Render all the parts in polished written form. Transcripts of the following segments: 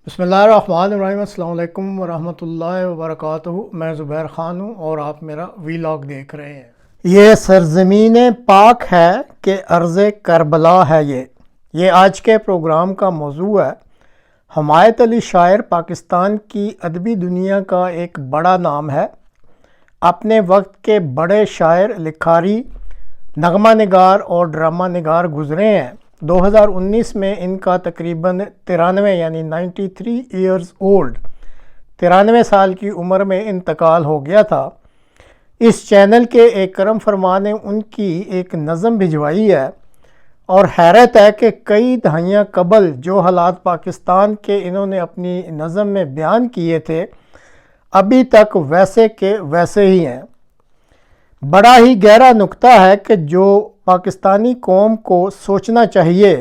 बिस्मिल्लाहिर्रहमानिर्रहीम। अस्सलाम वालेकुम वरहमतुल्लाहि वबरकातुहू। मैं ज़ुबैर ख़ान हूँ और आप मेरा वीलॉग देख रहे हैं। ये सरज़मीन पाक है कि अर्ज़ करबला है। ये आज के प्रोग्राम का मौजू है। हमायत अली शायर पाकिस्तान की अदबी दुनिया का एक बड़ा नाम है। अपने वक्त के बड़े शायर, लिखारी, नगमा निगार और ड्रामा निगार गुज़रे हैं। 2019 में इनका तकरीबन 93 यानी 93 ईयर्स ओल्ड 93 साल की उम्र में इंतकाल हो गया था। इस चैनल के एक करम फरमा ने उनकी एक नज़म भिजवाई है और हैरत है कि कई दहाइयाँ कबल जो हालात पाकिस्तान के इन्होंने अपनी नज़म में बयान किए थे अभी तक वैसे के वैसे ही हैं। बड़ा ही गहरा नुक्ता है कि जो पाकिस्तानी कौम को सोचना चाहिए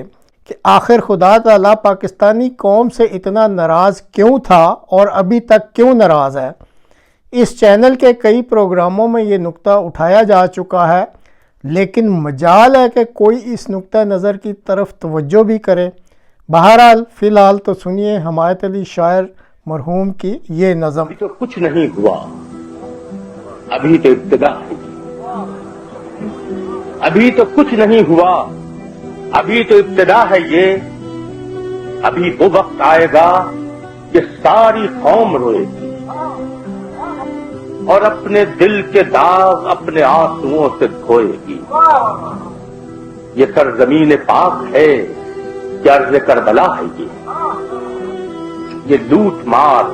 कि आखिर खुदा ताला पाकिस्तानी कौम से इतना नाराज़ क्यों था और अभी तक क्यों नाराज़ है। इस चैनल के कई प्रोग्रामों में ये नुक्ता उठाया जा चुका है, लेकिन मजाल है कि कोई इस नुक्ता नज़र की तरफ तवज्जो भी करे। बहरहाल फ़िलहाल तो सुनिए हमायत अली शायर मरहूम की ये नज़म। अभी तो कुछ नहीं हुआ, अभी तो इब्तिदा है। अभी तो कुछ नहीं हुआ, अभी तो इब्तिदा है ये। अभी वो वक्त आएगा कि सारी कौम रोएगी और अपने दिल के दाग अपने आंसुओं से धोएगी। ये सरजमीन पाक है कि अर्ज़ करबला है ये लूट मार,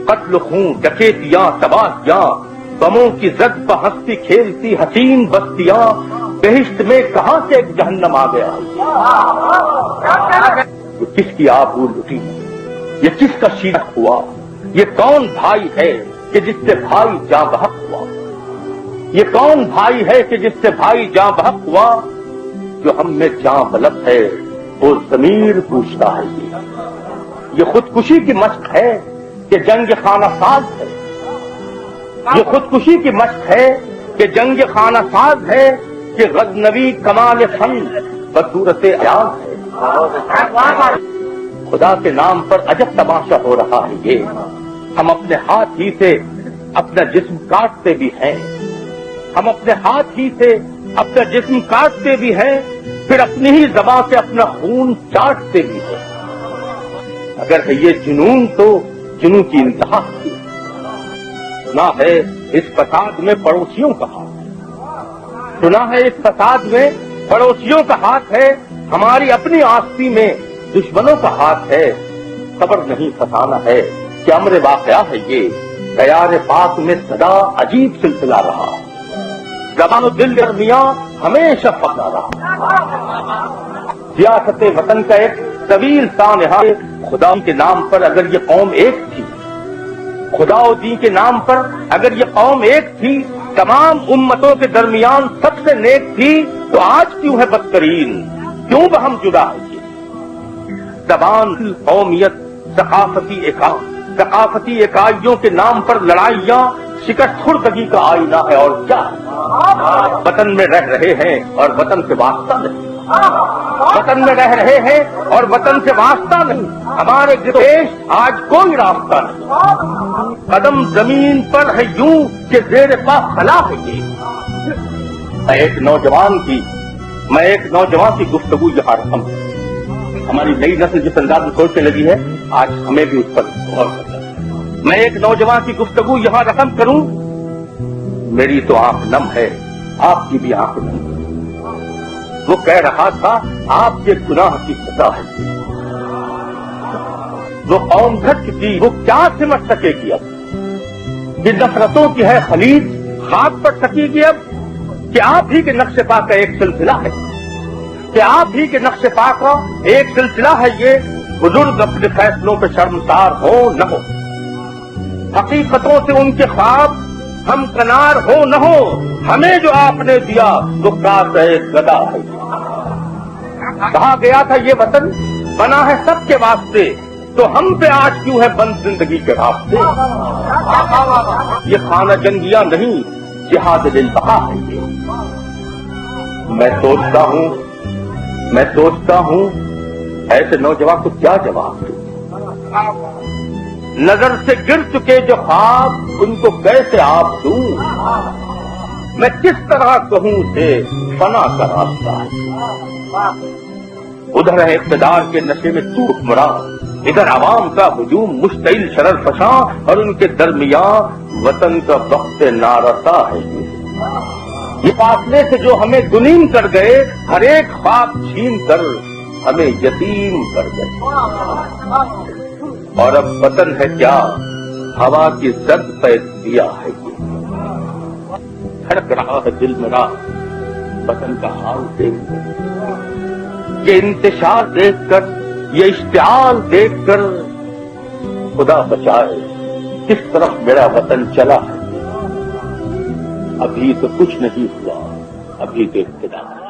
कत्ल खून, डकैतियां, तबाहियां, बमों की जद पर हंसती खेलती हसीन बस्तियां, बहिश्त में कहां से एक जहन्नम आ गया है। ये किसकी आबरू लुटी, ये किसका शीरक हुआ, ये कौन भाई है कि जिससे भाई जां बहक हुआ। ये कौन भाई है कि जिससे भाई जां बहक हुआ। जो हम में जां बलक है वो ज़मीर पूछता है ये खुदकुशी की मश्क है कि जंग खाना साज है। ये खुदकुशी की मश्क है कि जंग खाना साज है कि गज़नवी कमाल फन बसूरत अयाज है। खुदा के नाम पर अजब तमाशा हो रहा है ये। हम अपने हाथ ही से अपना जिस्म काटते भी हैं, हम अपने हाथ ही से अपना जिस्म काटते भी हैं, फिर अपनी ही ज़बान से अपना खून चाटते भी हैं। अगर है ये जुनून तो जुनून की इंतहा है। सुना है इस फसाद में पड़ोसियों का हाथ, सुना है इस फसाद में पड़ोसियों का हाथ है। हमारी अपनी आस्ती में दुश्मनों का हाथ है। खबर नहीं फसाना है कि अमर वाक़या है ये। तैयार पाक में सदा अजीब सिलसिला रहा, ज़बान और दिल दरमियां हमेशा फंसा रहा। सियासत वतन का एक तवील सानहा। खुदा के नाम पर अगर ये कौम एक थी, खुदा और दीन के नाम पर अगर ये कौम एक थी, तमाम उम्मतों के दरमियान सबसे नेक थी, तो आज क्यों है बदतरीन, क्यों बहम जुदा है ये। ज़बान, कौमियत, सकाफती इकाइयों के नाम पर लड़ाइयां शिकस्त खुर्दगी का आईना है और क्या। वतन में रह रहे हैं और वतन से वास्ता नहीं, वतन में रह रहे हैं और वतन से वास्ता नहीं। हमारे देश आज कोई रास्ता नहीं। कदम जमीन पर है यूं कि ज़ेर पा खला है ये। मैं एक नौजवान की गुफ्तगू यहाँ रकम। हमारी नई नस्ल जिस अंदाज में सोचने लगी है, आज हमें भी उस पर गौर करना है। मैं एक नौजवान की गुफ्तगू यहाँ रकम करूं। मेरी तो आंख नम है, आपकी भी आंख नम है। वो कह रहा था आपके गुनाह की सजा है। वो कौम घट चुकी, वो क्या सिमट सकेगी अब। ये नफरतों की है खलीज, खाक पर सकेगी अब। कि आप ही के नक्शे पा का एक सिलसिला है, कि आप ही के नक्शे पा का एक सिलसिला है ये। बुजुर्ग अपने फैसलों पे शर्मसार हो न हो, हकीकतों से उनके ख्वाब हम कनार हो न हो। हमें जो आपने दिया वो कासे गदा है। कहा गया था ये वतन बना है सबके वास्ते, तो हम पे आज क्यों है बंद जिंदगी के रास्ते। ये खाना जंगिया नहीं, जिहाद दिल बहा है ये। मैं सोचता हूं ऐसे नौजवान को क्या जवाब दूं। نظر سے گر چکے جو خواب ان کو کیسے آپ دوں؟ میں کس طرح کہوں سے فنا کا راستہ ہے؟ ادھر ہے اقتدار کے نشے میں تو حکمراں، ادھر عوام کا ہجوم مشتعل شرر فشاں، اور ان کے درمیان وطن کا وقت نارسا ہے۔ یہ فاصلے سے جو ہمیں گنیم کر گئے، ہر ایک خواب چھین کر ہمیں یتیم کر گئے۔ اور اب وطن ہے کیا، ہوا کی زد پہ دیا ہے یہ، دھڑک رہا ہے دل میرا وطن کا حال دیکھ کر، یہ انتشار دیکھ کر، یہ اشتعال دیکھ کر، خدا بچائے کس طرف میرا وطن چلا ہے۔ ابھی تو کچھ نہیں ہوا، ابھی تو ابتدا ہے۔